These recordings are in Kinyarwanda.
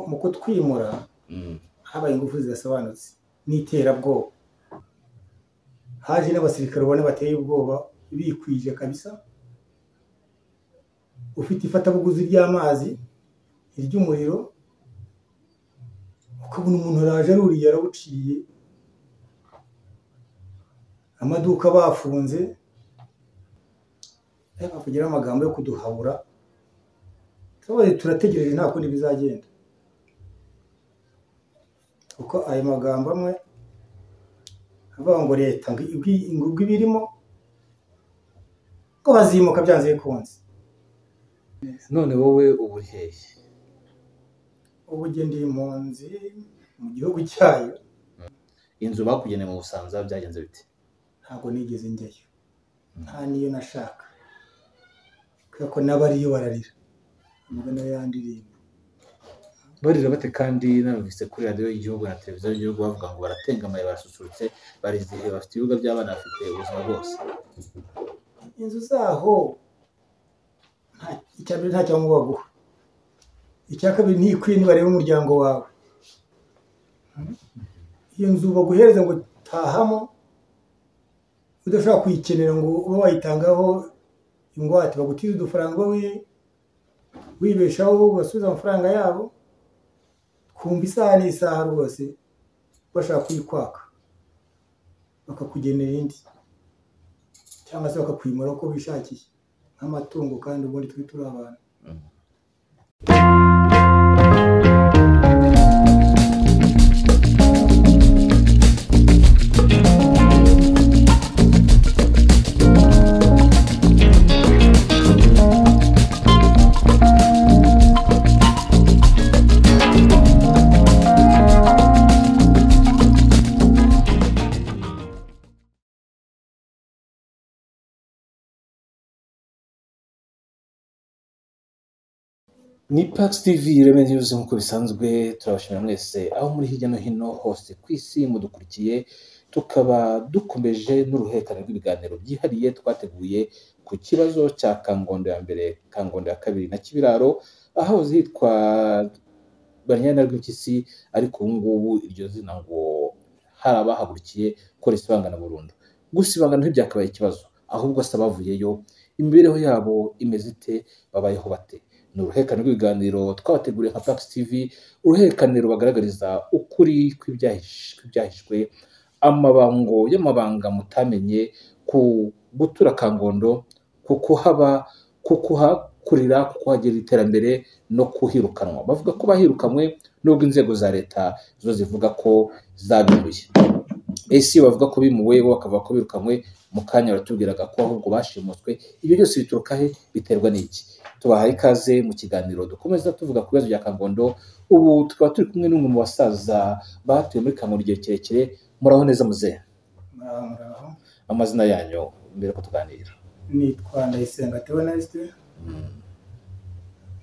mu kutwimura habaye ingufu zidasobanutse n'iterabwoba. Haje n'abasirikare ubona bateye ubwoba bikwije kabisa, ufite ifatabuguzi ry'amazi iry'umuriro, ukabona umuntu araje aruriye arawuciye, amaduka bafunze, kugira amagambo yo kuduhabura. Turategereje nta kundi bizagenda, kuko ayo magambo amwe avuga ngo leta ingubwo ibirimo ko bazimuka byanze bikunze. None wowe ubu hehe? Ubu ndi impunzi mu gihugu cyayo. Inzu bakugeneye mu Busanza byagenze bite? Ntabwo nigeze njyayo, nta niyo nashaka, kuko n'abariyo bararira umugana yandirimba. Barira bate? Kandi narumvise kuri radio y'igihugu na televiziyo y'igihugu bavuga ngo baratengamaye, barasusurutse, barizihiwe, bafite ibibuga by'abana, bafite ubuzima bwose. Inzu zaho icya mbere nta cyangombwa baguha, icya kabiri ntikwiye nibareba umuryango wawe. Iyo nzu baguhereza ngo tahamo udashobora kuyikenera ngo ube wayitangaho ingwate, bagutiza udufaranga wibeshaho basubiza amafaranga yabo, kumva isaha n'isaha rwose bashaka kuyikwaka, bakakugenera indi cyangwa se bakakwimura uko bishakiye nk'amatungo, kandi ubundi turi abantu. Ni Pax TV IREME News nk'uko bisanzwe. Turabashimira mwese aho muri hirya no hino hose ku isi mudukurikiye, tukaba dukomeje n'uruhererekane rw'ibiganiro byihariye twateguye ku kibazo cya Kangondo ya mbere, Kangondo ya kabiri na Kibiraro, aho zitwa Baranyana rw'impyisi, ariko ubu ngubu iryo zina ngo hari abahagurukiye ko risibangana burundu. Gusibangana ntibyakabaye ikibazo, ahubwo se abavuyeyo imibereho yabo imeze ite, babayeho bate? Ni uruhererekane rw'ibiganiro twabateguriye nka Pax TV, uruhererekane rubagaragariza ukuri kw'ibyahishwe, amabango y'amabanga mutamenye ku gutura Kangondo, kukuhakurira, kukuhagera iterambere no kuhirukanwa. Bavuga ko bahirukanwe nubwo inzego za leta zo zivuga ko zabimuye. Ese bavuga ko bimuwe, bo bakavuga ko birukanwe. Mu kanya baratubwiraga ko ahubwo bashimuswe. Ibyo byose bituruka he? Biterwa n'iki? Tubahaye ikaze mu kiganiro dukomeza tuvuga ku bibazo bya Kangondo. Ubu tukaba turi kumwe n'umwe mu basaza batuye muri Kangondo igihe kirekire. Muraho neza muzehe? Muraho. Amazina yanyu mbere ko tuganira? Nitwa Ndayisenga Theoneste,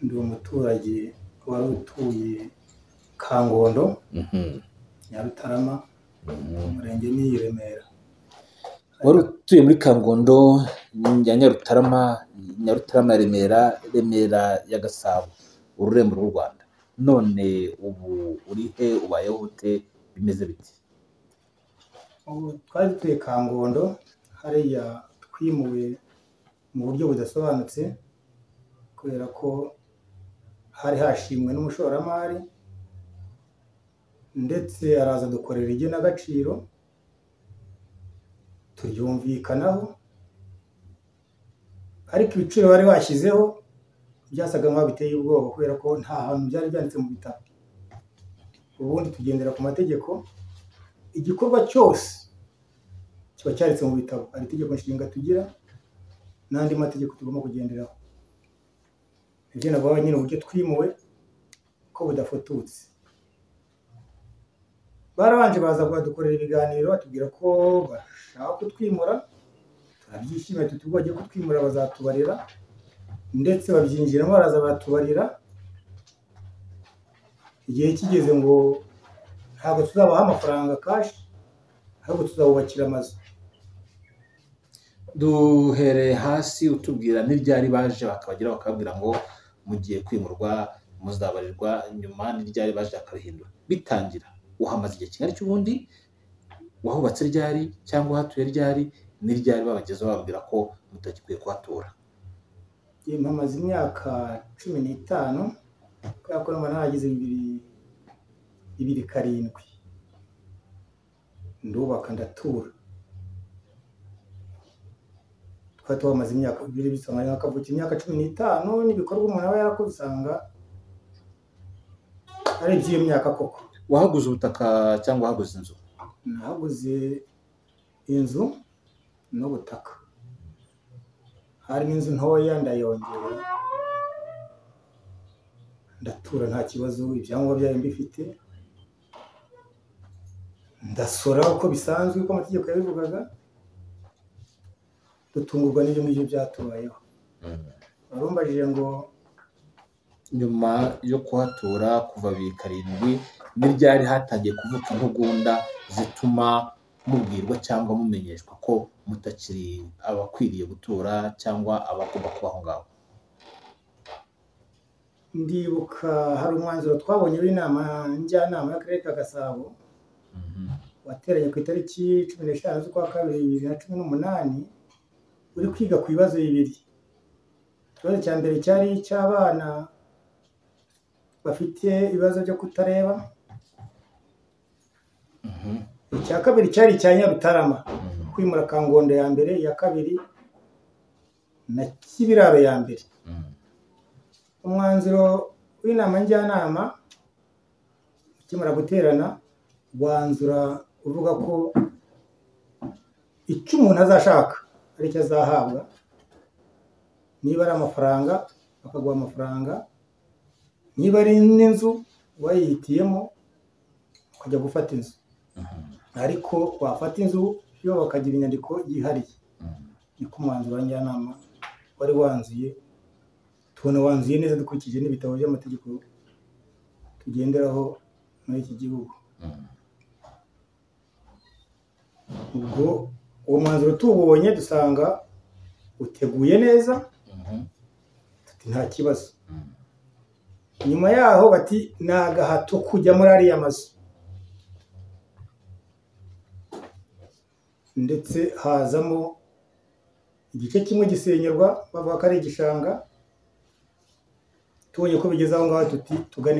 ndi umuturage wari utuye Kangondo, Nyarutarama, umurenge ni Remera. Wari utuye muri Kangondo ya Nyarutarama, Nyarutarama Remera ya Gasabo, ururembo rw'u Rwanda. None ubu uri he? Ubayeho ute? Bimeze biti? Ubu twari dutuye Kangondo, hariya twimuwe mu buryo budasobanutse kubera ko hari hashimwe n'umushoramari, ndetse araza dukorera igenagaciro turyumvikanaho, ariko ibiciro bari bashyizeho byasaga nk'aho biteye ubwoba kubera ko nta hantu byari byanditse mu bitabo. Ubundi tugendera ku mategeko, igikorwa cyose kiba cyanditse mu bitabo, hari itegeko nshinga tugira n'andi mategeko tugomba kugenderaho. Ibyo navuga nyine uburyo twimuwe ko budafututse. Barabanje baza kudukorera ibiganiro batubwira ko bashaka kutwimura, turabyishimiye, tuti bagiye kutwimura bazatubarira, ndetse babyinjiramo baraza baratubarira. Igihe kigeze ngo ntabwo tuzabaha amafaranga cash, ahubwo tuzabubakira amazu. Duhereye hasi utubwira n'iryari baje bakabagira bakabwira ngo mugiye kwimurwa, muzabarirwa nyuma n'iryari baje akabihindura bitangira uhamaze igihe kingana cy'ubundi wahubatse ryari cyangwa hatuye ryari n'iryari babagezeho bababwira ko mutakikwiye kuhatura? mpamaze imyaka 15 kubera ko naragize 2007 ndubaka ndatura. Twari twamaze imyaka 2 bisanga akavuga imyaka 15 n'ibikorwa umuntu aba yarakoze usanga ari by'iyo myaka koko. Wahaguze ubutaka cyangwa wahaguze inzu? Nahaguze inzu n'ubutaka. Harimo inzu ntoya ndayongera ndatura nta kibazo, ibyangombwa byayo mbifite, ndasora uko bisanzwe uko amategeko yabivugaga, dutungurwa n'ibyo ngibyo byatubayeho. Barumbajije ngo nyuma yo kuhatura kuva 2007 n'iryari hatangiye kuvuka intugunda zituma mubwirwa cyangwa mumenyeshwa ko mutakiri abakwiriye gutura cyangwa abagomba kubaho ngaho? ndibuka hari umwanzuro twabonye w'inama njyanama y'akarere ka Gasabo wateranye ku itariki 15 z'ukwa kabiri 2018 uri kwiga ku bibazo bibiri. Ikibazo cya mbere cyari icy'abana bafite ibibazo byo kutareba, icya kabiri cyari icya Nyarutarama kwimura Kangondo ya mbere, iya kabiri na Kibiraro ya mbere. Umwanzuro w'inama njyanama ukimara guterana wanzura uvuga ko icyo umuntu azashaka ari cyo azahabwa. Niba ari amafaranga bakaguha amafaranga, niba ari n'inzu wayihitiyemo ukajya gufata inzu, ariko wafata inzu yo bakagira inyandiko yihariye. Niko umwanzuro wa njyanama wari wanzuye, tubona wanzuye neza dukurikije n'ibitabo by'amategeko tugenderaho muri iki gihugu. Ubwo uwo mwanzuro tubonye dusanga uteguye neza, tuti nta kibazo. Nyuma yaho bati ni agahato kujya muri ariya mazu, ndetse hazamo igice kimwe gisenyerwa bavuga ko ari igishanga. Tubonye ko bigeze aho ngaho tuti tugana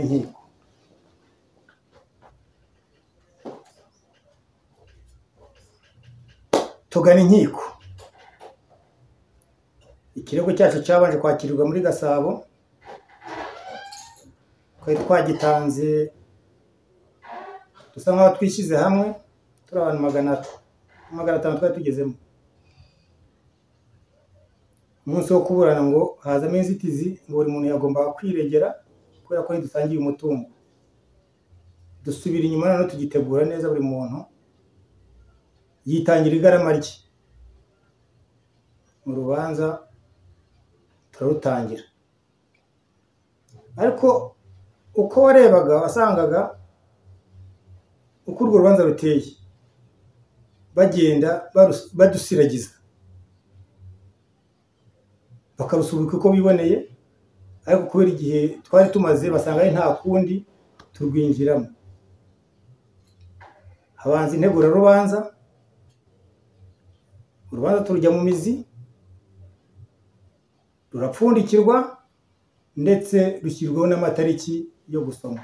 inkiko. Ikirego cyacu cyabanje kwakirirwa muri Gasabo, twari twagitanze dusa nkaho twishyize hamwe turi abantu 500 twari tugezemo. Umunsi wo kuburana ngo hazamo inzitizi ngo buri muntu yagomba kwiregera kubera ko ntidusangiye umutungo. Dusubira inyuma none tugitegura neza, buri muntu yitangira igarama rye. Mu rubanza turarutangira, ariko uko warebaga wasangaga uko urwo rubanza ruteye bagenda badusiragiza, bakarusubika uko biboneye, ariko kubera igihe twari tumaze basanga ari nta kundi turwinjiramo. Habanza integura rubanza, urubanza turujya mu mizi, rurapfundikirwa ndetse rushyirwaho n'amatariki yo gusoma.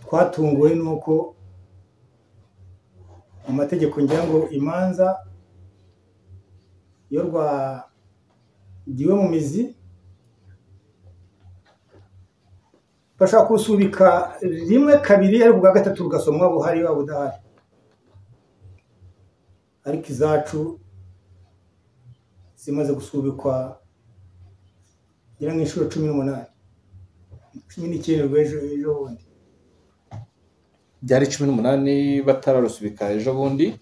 Twatunguwe nuko mu mategeko ngira ngo imanza iyo rwagiwe mu mizi bashaka kusubika rimwe kabiri, ariko bwa gatatu rugasomwa buhari waba udahari. Ariko izacu zimaze gusubikwa ngira nk'inshuro 18 19 ejo bundi. Byari 18 batararusubika ejo bundi.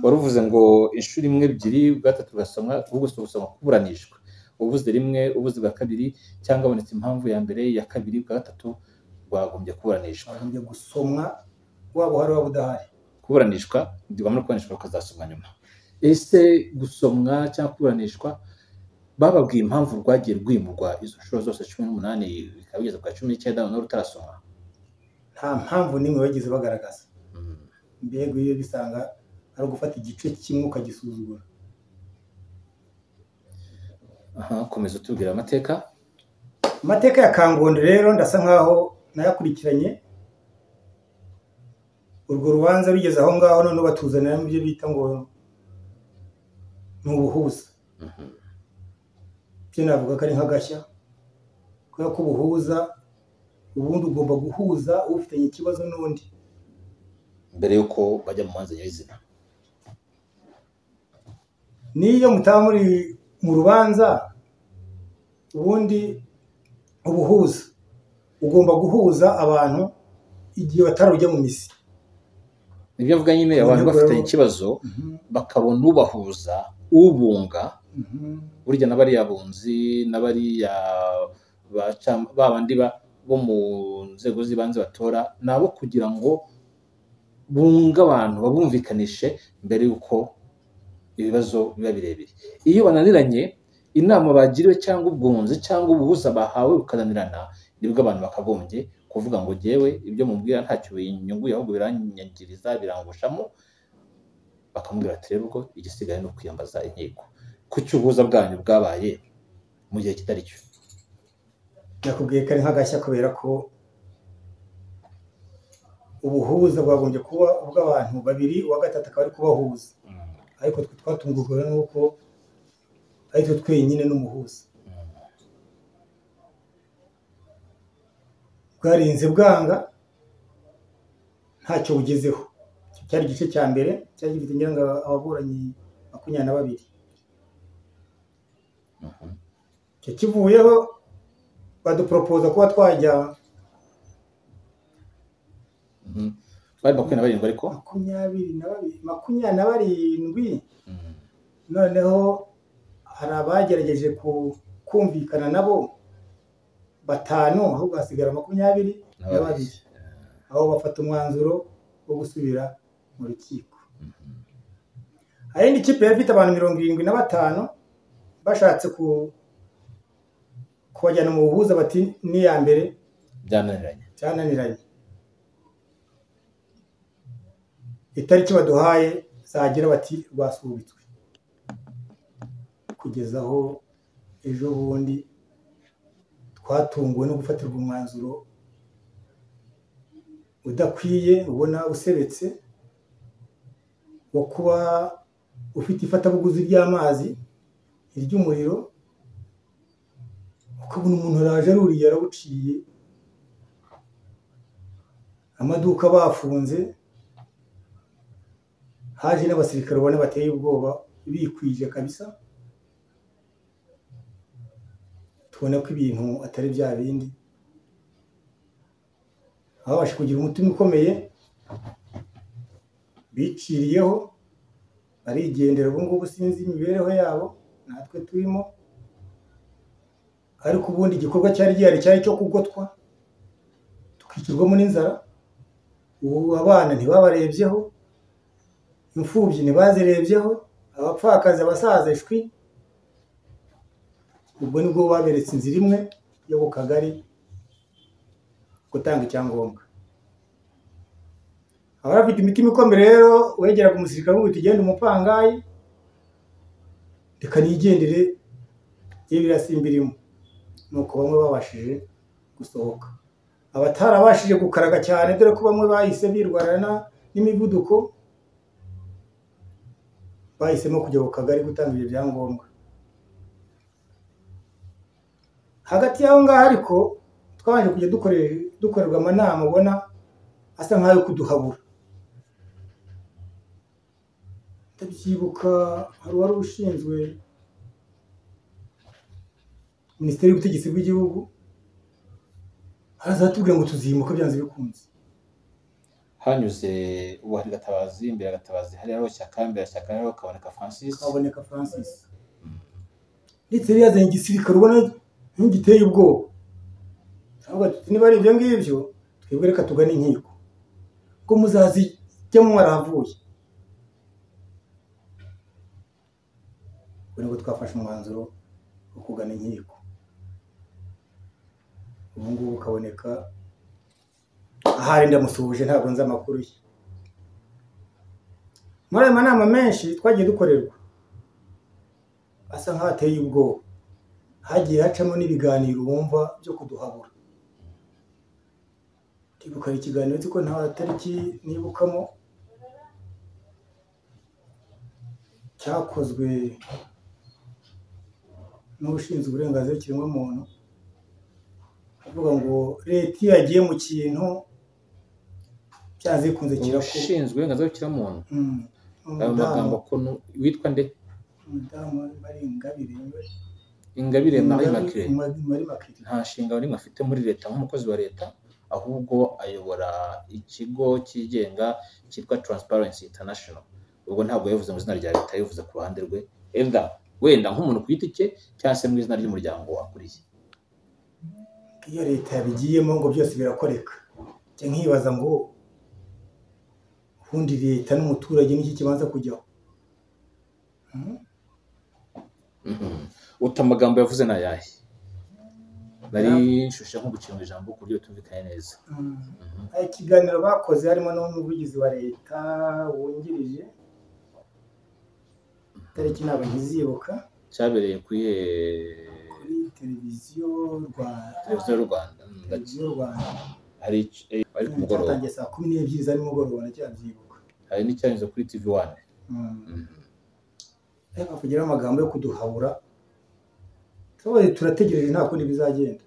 Waruvuze ngo inshuro imwe ebyiri, gatatu gasomwa, ubwo gusoma kuburanishwa. Ubuze rimwe, ubuze bwa kabiri, cyangwa abonetse impamvu ya mbere, ya kabiri, bwa gatatu rwagombye kuburanishwa. Bagombye gusomwa waba uhari waba udahari. Kuburanishwa ndigomba no kuburanishwa ukazasomwa nyuma. Ese gusomwa cyangwa kuburanishwa bababwiye impamvu rwagiye rwimurwa izo nshuro zose 18 bikaba bigeze kwa 19 none rutarasoma? nta mpamvu n'imwe bageze bagaragaza. Mbega iyo bisanga ari ugufata igice kimwe ukagisuzugura. Komeza utubwira amateka. Amateka ya Kangondo rero ndasa nkaho nayakurikiranye. Urwo rubanza rugeze aho ngaho none batuzanira mu byo bita ngo n'ubuhuza. Byo navuga ko ari nk'agashya, kubera ko ubuhuza ubundi ugomba guhuza ufitanye ikibazo n'undi mbere yuko bajya mu manza nyirizina. Niyo mutaba muri mu rubanza, ubundi ubuhuza ugomba guhuza abantu igihe batarujya mu misi. Nibyo mvuga nyine, abantu bafitanye ikibazo bakabona ubahuza, ubunga. Burya n'abariya bunzi n'abariya babandi bo mu nzego z'ibanze batora nabo kugira ngo bunga abantu babumvikanishe mbere yuko ibibazo biba birebire. Iyo bananiranye, inama bagiriwe cyangwa ubwunzi cyangwa ubuhuza bahawe bukananirana, nibwo abantu bakagombye kuvuga ngo jewe ibyo mumbwira ntacyo binyunguye ahubwo biranyangiriza birangushamo, bakamubwira ati rero ubwo igisigaye no kwiyambaza inkiko. Kuki ubuhuza bwanyu bwabaye mu gihe kitari cyo? Nakubwiye ko ari nk'agashya kubera ko ubuhuza bwagombye kuba ubw'abantu babiri, uwa gatatu akaba ari kubahuza. Ariko twe twatungurwa nuko ari twe twenyine n'umuhuza. Bwarinze bwanga ntacyo bugezeho. Cyari igice cya mbere cyari gifite ngira ngo ababuranyi 22. Cyo kivuyeho baduporopoza kuba twajya bari 27 ariko 27. Noneho hari abagerageje kumvikana nabo 5, ahubwo hasigara 22. Aho bafata umwanzuro wo gusubira mu rukiko. Hari indi kipe yari ifite abantu 75 bashatse kubajyana mu buhuza, bati ni ya mbere byananiranye. Itariki baduhaye zagira bati rwasubitswe, kugeza aho ejo bundi twatunguwe no gufatirwa umwanzuro udakwiye, ubona usebetse, wo kuba ufite ifatabuguzi ry'amazi, iry'umuriro, ukabona umuntu araje aruriye arawuciye, amaduka bafunze, haje n'abasirikare ubona bateye ubwoba bikwije kabisa. Tubona ko ibintu atari bya bindi. Ababasha kugira umutima ukomeye biciriyeho barigendera. Ubu ngubu sinzi imibereho yabo, natwe turimo. Ariko ubundi igikorwa cyari gihari cyari cyo kugotwa, tukicirwamo n'inzara. Ubu abana ntibabarebyeho, imfubyi ntibazirebyeho, abapfakazi, abasaza, ishwi. Ubwo nibwo baberetse inzira imwe yo ku kagari gutanga icyangombwa. Abafite imitima ikomeye rero wegeraga umusirikare ngo tugende umupangayi, reka nigendere yewe birasimbirimo. Nuko bamwe babashije gusohoka, abatarabashije gukaraga cyane, dore ko bamwe bahise birwarana n'imivuduko, bahisemo kujya ku kagari gutanga ibyo byangombwa. Hagati y'aho ngaho ariko twabanje kujya dukorerwa amanama ubona asa nk'ayo kuduhabura. Ndabyibuka hari uwari ushinzwe Minisiteri y'Ubutegetsi bw'igihugu, harazatubwira ngo tuzimuka byanze bikunze. Hanyuze uwari Gatabazi, imbere ya Gatabazi hari aho Shyaka, imbere ya Shyaka hariho Kaboneka Francis. Ndetse yari yazanye igisirikare ubona nk'igiteye ubwoba. Ahubwo niba ari ibyo ngibyo twebwe reka tugane inkiko ko muzazijyamo mwarahavuye. Ubwo nibwo twafashe umwanzuro kugana inkiko. Ubu ngubu ukaboneka ahari ndamusuhuje ntabwo nzi amakuru ye. Muri aya manama menshi twagiye dukorerwa asa nk'ateye ubwoba, hagiye hacamo n'ibiganiro wumva byo kuduhabura. Ndibuka ikiganiro nzi ko nta tariki nibukamo cyakozwe n'ushinzwe uburenganzira bw'ikiremwamuntu, avuga ngo leta iyo yagiye mu kintu byanze bikunze kirakora. Ushinzwe uburenganzira bw'ikiremwamuntu ayo magambo ko witwa nde? Umudamu bari Ingabire Marie Makire nta nshinga rimwe afite muri leta nk'umukozi wa leta, ahubwo ayobora ikigo cyigenga cyitwa Transparency International. Ubwo ntabwo yavuze mu izina rya leta, yavuze ku ruhande rwe, wenda nk'umuntu ku giti cye cyangwa se mu izina ry'umuryango akuriye. Iyo leta yabigiyemo ngo byose birakoreka, njye nkibaza ngo ubundi leta n'umuturage n'iki kibanza kujyaho? Uta amagambo yavuze na yahe? Nari nshushe nko gucunga ijambo ku buryo tumvikanye neza. Ikiganiro bakoze harimo n'umuvugizi wa leta wungirije, tariki ntabwo nkizibuka, cyabereye kuri televiziyo Rwanda. Hari ku mugoroba, cyatangiye saa 12 za nimugoroba, nacyabyibuka. hari n'icyanyuze kuri TV1. Reka kugira amagambo yo kuduhabura, turategereje nta kundi bizagenda,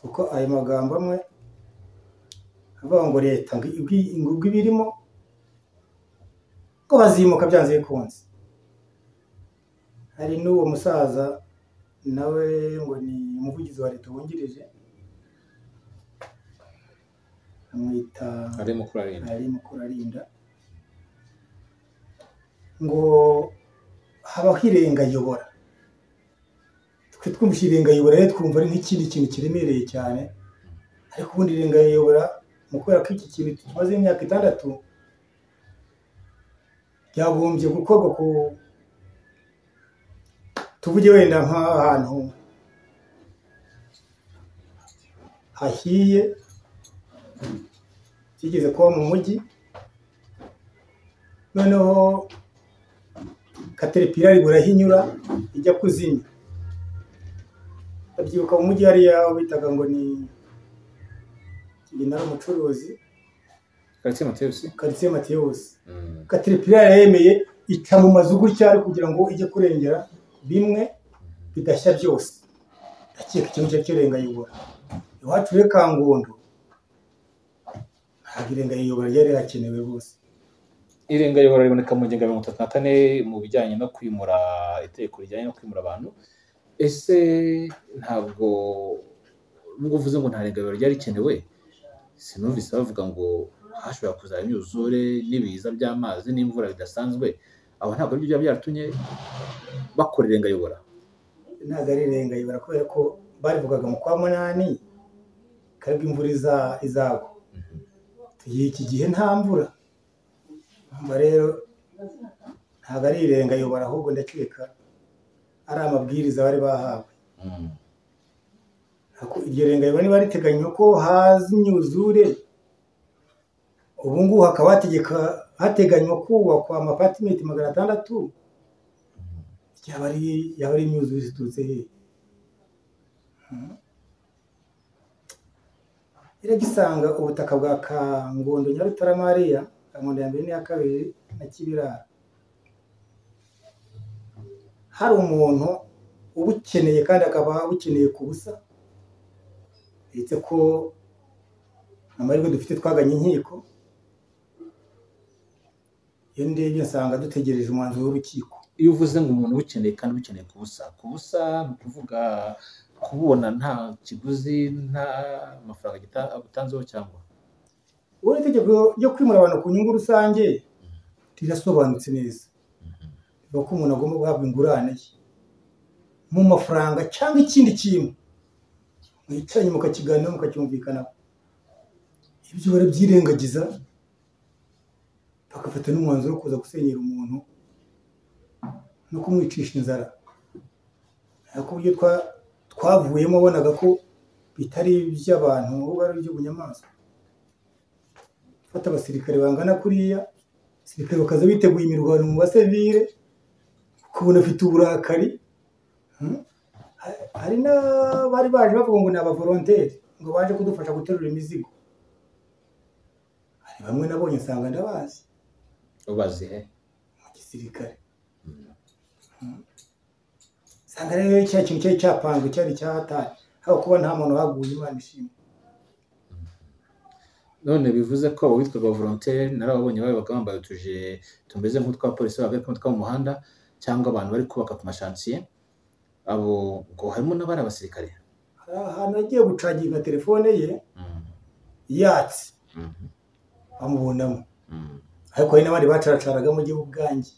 kuko ayo magambo amwe avuga ngo leta ingubwo ibirimo ko bazimuka byanze bikunze. Hari n'uwo musaza nawe ngo ni umuvugizi wa leta wungirije, amwita arimo kurarinda, ngo habaho irengayobora. Twe twumva irengayobora rero twumva ari nk'ikindi kintu kiremereye cyane, ariko ubundi irengayobora mu kubera ko iki kintu tumaze imyaka 6 byagombye gukorwa ku tuvuge wenda nk'ahantu hahiye kigeze kuba mu mujyi, noneho Caterpillar burahinyura ijya kuzimya. Abyibuka mu mujyi hariya bitaga ngo ni Kiginara umucuruzi, Quartier Mateus. Caterpillar yemeye ica mu mazu gutya ari kugira ngo ijye kurengera bimwe bidashya byose. Ndakeka ikintu cy'irengayobora iwacu rero Kangondo ntabwo irengayobora ryari hakenewe rwose. Irengayobora riboneka mu ngingo ya 34 mu bijyanye no kwimura, itegeko rijyanye no kwimura abantu. Ese ntabwo nubwo uvuze ngo nta rengayobora ryari rikenewe, sinumvise bavuga ngo hashobora kuzaba imyuzure n'ibiza by'amazi n'imvura bidasanzwe, aho ntabwo ari byo byaratumye bakora irengayobora? Ntabwo ari irengayobora kubera ko barivugaga mu kwa munani kabwo imvura izagwa. Iki gihe nta mvura, rero ntabwo ari irengayobora, ahubwo ndakeka ari amabwiriza bari bahawe. Iryo rengayobora niba riteganywa ko haza imyuzure, ubu ngubu hakaba hateganywa kubakwa amapatimenti 600, yaba ari imyuzure ziturutse he? Iragisanga ubutaka bwa Kangondo Nyarutarama, Kangondo ya mbere n'iya kabiri na Kibirara, hari umuntu ubukeneye kandi akaba bukeneye ku busa, ndetse ko amahirwe dufite twaganye inkiko. Iyo ndebye nsanga dutegereje umwanzuro w'urukiko. Iyo uvuze ngo umuntu ubukeneye kandi bukeneye ku busa ni ukuvuga kubona nta kiguzi, nta mafaranga agutanzeho, cyangwa ubu itegeko ryo kwimura abantu ku nyungu rusange rirasobanutse neza, bivuga ko umuntu agomba guhabwa ingurane ye mu mafaranga cyangwa ikindi kintu mwicaranye mukakiganiraho mukacyumvikanaho. Ibyo barabyirengagiza bagafata n'umwanzuro wo kuza gusenyera umuntu no kumwicisha inzara, ariko uburyo twavuyemo bonaga ko bitari iby'abantu ahubwo ari iby'ubunyamaswa. Fata abasirikare bangana kuriya, abasirikare bakaza biteguye imirwano mu basivile, ukabona afite uburakari. Hari n'abari baje bavuga ngo ni abavolonteri ngo baje kudufasha guterura imizigo. Hari bamwe nabonye nsanga ndabazi. Ubazi he? Mu gisirikare. Sanga rero cya kintu cyari cyapanzwe cyari cyahatari, aho kuba nta muntu waguye, Imana ishimwe. None bivuze ko witwaga volontaire narababonye babaga bambaye utuje tumeze nk'utwa polisi babaga mu muhanda cyangwa abantu bari kubaka ku mashansiye, abo ngo harimo n'abari abasirikare. Hari ahantu agiye gucaginga telefone ye yatse bamubonamo, ariko hari n'abandi bacaracaraga mu gihugu bwanjye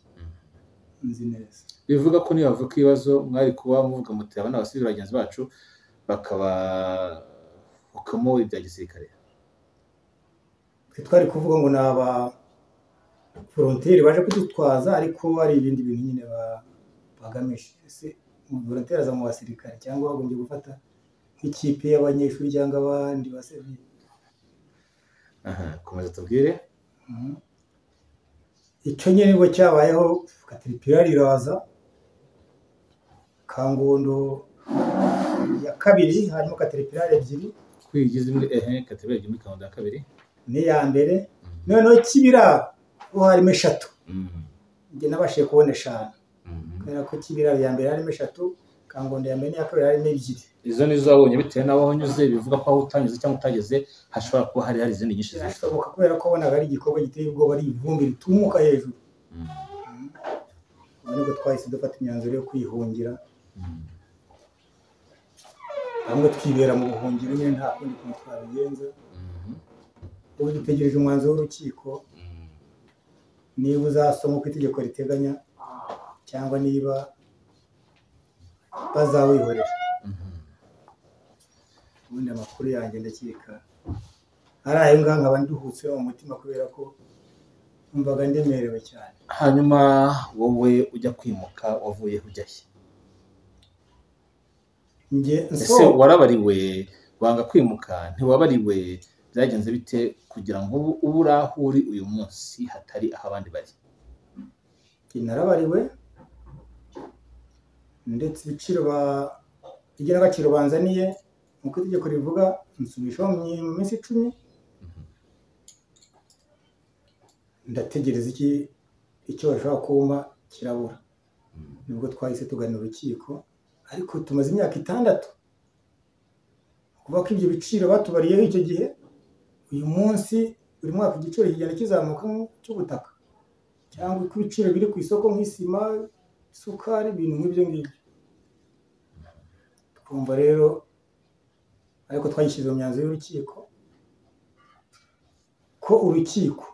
nzi neza. Bivuga ko niyo bavuga ibibazo mwari kuba muvuga muti abana abasivili bagenzi bacu bakaba ukamo ibya gisirikare. Twari kuvuga ngo ni aba volontaire baje kudutwaza, ariko ari ibindi bintu nyine bagamije. Ese volontaire aza mu basirikare cyangwa bagombye gufata nk'ikipe y'abanyeshuri cyangwa abandi basivili? Komeza tubwire. Icyo nyine ngo cyabayeho, Caterpillar iraza Kangondo ya kabiri, harimo Caterpillar ebyiri kwigize imwe. Caterpillar ebyiri muri Kangondo ya kabiri n'iya mbere, noneho Kibiraro ho harimo 3. Njye nabashije kubona 5, kubera ko Kibiraro ya mbere harimo 3, Kangondo ya mbere n'iya kabiri harimo 2. Izo nizo wabonye bitewe n'aho wanyuze, bivuga ko aho utanyuze cyangwa utageze hashobora kuba hari izindi nyinshi zishoboka, kubera ko bonaga ari igikorwa giteye ubwoba, ari ivumbi ritumuka hejuru. Nubwo twahise dufata imyanzuro yo kwihungira, bamwe twibera mu buhungiro nyine nta kundi kuntu twabigenza. Ubu dutegereje umwanzuro w'urukiko, niba uzasoma uko itegeko riteganya cyangwa niba bazawihorera. Ubundi amakuru yanjye ndakeka ari ayo ngaho, nkaba nduhutse mu mutima kubera ko numvaga ndemerewe cyane. Hanyuma wowe ujya kwimuka wavuye ujya he? Ese warabariwe wanga kwimuka? Ntiwabariwe? Byagenze bite kugira ngo ubu uri aho uri uyu munsi hatari aho abandi bari? Narabariwe, ndetse ibiciro igenagaciro banzaniye nk'uko itegeko rivuga nsubishaho mu minsi 10. Ndategereza icyo bashobora kumpa kirabura. Nibwo twahise tugana urukiko, ariko tumaze imyaka 6 kuvuga ko ibyo biciro batubariyeho icyo gihe, uyu munsi buri mwaka igiciro kigenda kizamuka cy'ubutaka, cyangwa uko ibiciro biri ku isoko nk'isima, isukari, ibintu nk'ibyo ngibyo. Twumva rero, ariko twagishyize mu myanzuro y'urukiko ko urukiko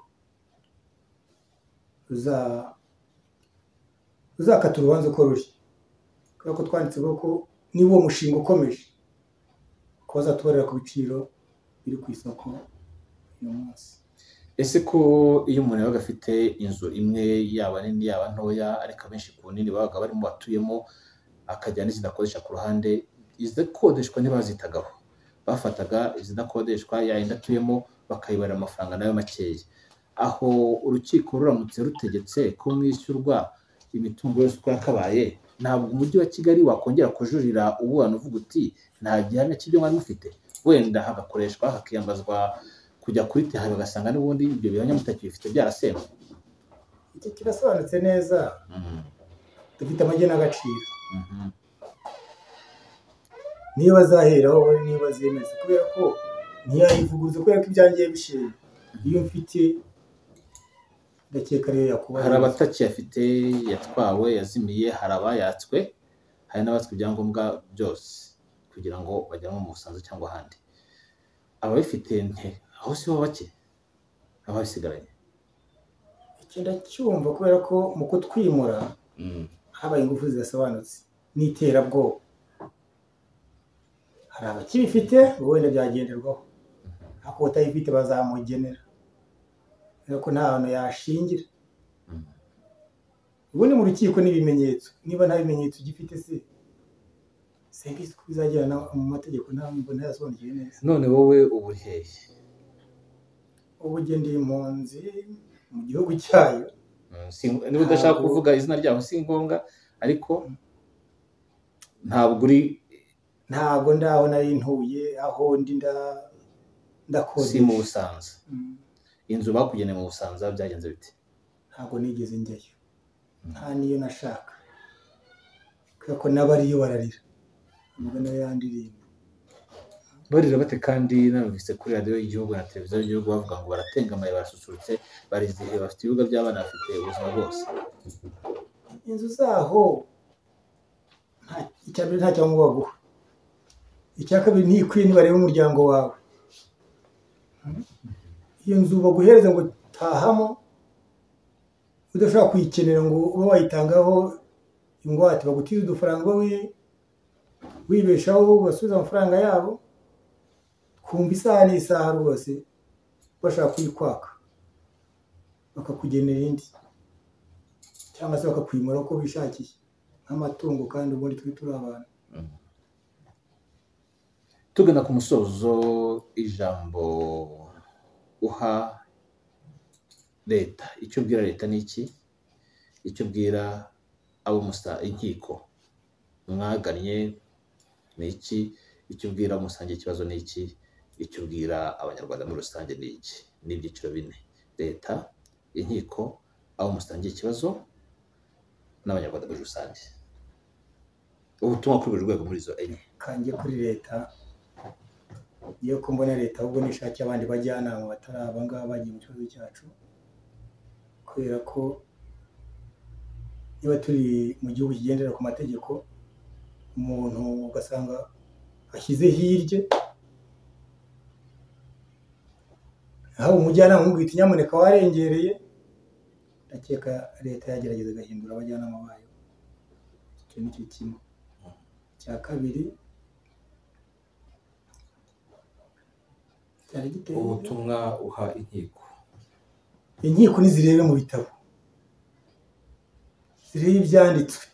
ruzakata urubanza uko ruri, kubera ko twanditse ko niba uwo mushinga ukomeje ko bazatubarira ku biciro biri ku isoko uyu munsi. Ese ko iyo umuntu yabaga afite inzu imwe, yaba nini yaba ntoya, ariko abenshi ku nini babaga barimo batuyemo, akajya n'izidakodesha ku ruhande, izidakodeshwa ntibazitagaho, bafataga izidakodeshwa yayindi atuyemo bakayibarira amafaranga nayo makeya. Aho urukiko ruramutse rutegetse ko mwishyurwa imitungo yose uko yakabaye, ntabwo umujyi wa Kigali wakongera kujurira ubona uvuga uti nta gihamya cy'ibyo mwari mufite, wenda hagakoreshwa hakiyambazwa kujya kuri teha bagasanga n'ubundi ibyo bihamya mutakibifite byarasenywe? Iki kirasobanutse neza. Dufite amagenagaciro, niyo bazaheraho niyo bazemeza, kubera ko ntiyayivuguruza, kubera ko ibyangiye bishimye. Iyo mfite ndakeka rero yakuba hari abatakiyafite, yatwawe, yazimiye, hari abayatswe, hari n'abatswe ibyangombwa byose kugira ngo bajyanwe mu Busanza cyangwa ahandi. Ababifite aho si bo bake ababisigaranye. Iki ndacyumva, kubera ko mu kutwimura habaye ingufu zidasobanutse n'iterabwoba. Hari abakibifite wenda byagenderwaho, ariko utayifite bazamugenera, kubera ko nta hantu yashingira. ubundi mu rukiko n'ibimenyetso niba nta bimenyetso gifite se simbizi ko bizagirana mu mategeko ntabwo ntayasobanukiwe neza. none wowe ubu uri hehe? ubu ndi impunzi mu gihugu cyayo. niba udashaka kuvuga izina ryaho si ngombwa, ariko ntabwo ndaho nari ntuye, aho ndi ndakodesha. si mu Busanza. inzu bakugeneye mu Busanza byagenze bite? ntabwo nigeze njyayo, nta niyo nashaka, kubera ko n'abariyo bararira umugani we yandirimba. Barira bate? kandi narumvise kuri radiyo y'igihugu na televiziyo y'igihugu bavuga ngo baratengamaye, barasusurutse, barizihiwe, bafite ibibuga by'abana, bafite ubuzima bwose. inzu zaho icya mbere nta cyangombwa baguha, icya kabiri ntikwiye nibareba umuryango wawe. iyo nzu baguhereza ngo tahamo udashobora kuyikenera ngo ube wayitangaho ingwate, bagutiza udufaranga wibeshaho ugasubiza amafaranga yabo, kumva isaha n'isaha rwose bashaka kuyikwaka, bakakugenera indi cyangwa se bakakwimura uko bishakiye nk'amatungo, kandi ubundi turi abantu. tugana ku musozo, ijambo uha leta, icyo ubwira leta ni iki? icyo ubwira abo inkiko mwagannye ni iki? icyo ubwira umusangiye ikibazo ni iki? icyo ubwira abanyarwanda muri rusange ni iki? ni ibyiciro bine: leta, inkiko, abo musangiye ikibazo, n'abanyarwanda muri rusange. ubutumwa kuri buri rwego muri izo enye. kanjye kuri leta, iyo ko mbona leta ahubwo nishakiye abandi bajyanama batari aba ngaba bagiye mu kibazo cyacu, kubera ko niba turi mu gihugu kigendera ku mategeko, umuntu ugasanga ashyize hirya, aho umujyanama umubwira ati nyamuneka warengereye, ndakeka leta yagerageza agahindura abajyanama bayo. icyo ni cyo kimwe. icya kabiri, ubutumwa uha inkiko. inkiko nizirebe mu bitabo, zirebe ibyanditswe,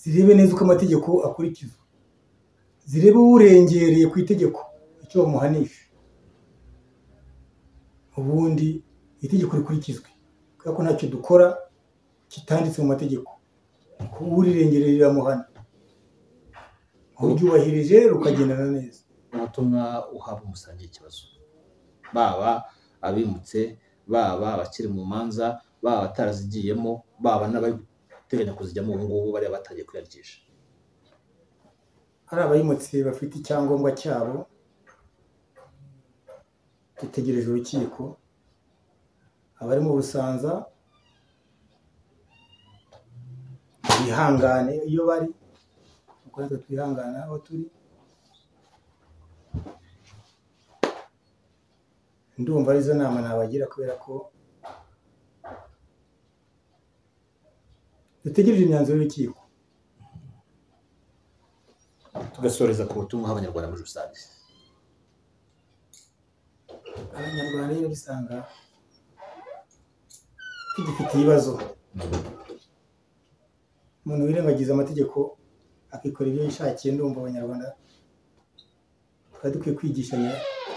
zirebe neza uko amategeko akurikizwa, zirebe urengereye ku itegeko icyo bamuhanisha, ubundi itegeko rikurikizwe, kubera ko ntacyo dukora kitanditse mu mategeko. urirengereye riramuhana, uryubahirije rukagendana neza. ubutumwa uhabwa umusangiye ikibazo, baba abimutse, baba abakiri mu manza, baba batarazigiyemo, baba n'abari guteganya kuzijyamo ubu ngubu bariya batangiye kuyarikisha. hari abayimutse bafite icyangombwa cyabo, dutegereje urukiko. abari mu Busanza bihangane, iyo bari uko twihangana aho turi. ndumva arizo nama nabagira, kubera ko dutegereje imyanzuro y'urukiko. tugasoreza ku butumwa abanyarwanda muri rusange. abanyarwanda iyo bisanga tugifite ibibazo, umuntu wirengagiza amategeko akikora ibyo yishakiye, ndumva abanyarwanda twari dukwiye kwigishanya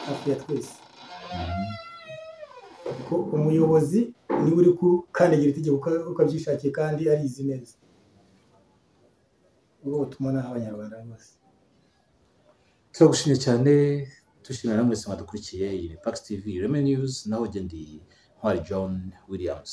hafi ya twese. kuko umuyobozi niwe uri gukandagira itegeko ukabyishakiye kandi arizi neza. ubwo butumwa naho abanyarwanda bose. turagushimye cyane, dushimira namwe mwese mwadukurikiye. iyi ni Pax TV IREME News, naho ndi Ntwari John Williams.